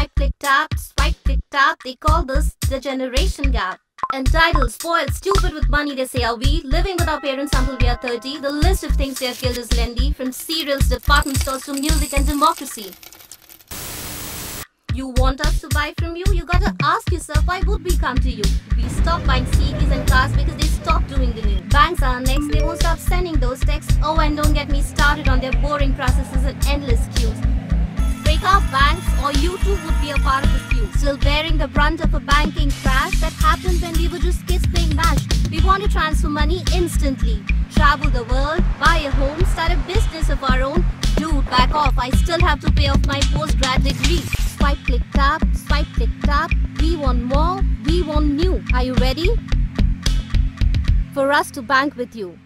swipe, click, tap. They call this the generation gap. Entitled, spoiled, stupid with money, they say are we. Living with our parents until we are 30. The list of things they have killed is lengthy. From cereals, department stores to music and democracy. You want us to buy from you? You gotta ask yourself, why would we come to you? We stopped buying CDs and cars because they stopped doing the new. Banks are next, they won't stop sending those texts. Oh, and don't get me started on their boring processes and endless queues. Break up banks or you too would be a part of the few. Still bearing the brunt of a banking crash that happened when we were just kids playing MASH. We want to transfer money instantly. Travel the world, buy a home, start a business of our own. Dude, back off, I still have to pay off my post-grad degree. Swipe, click, tap, swipe, click, tap. We want more, we want new. Are you ready? For us to bank with you.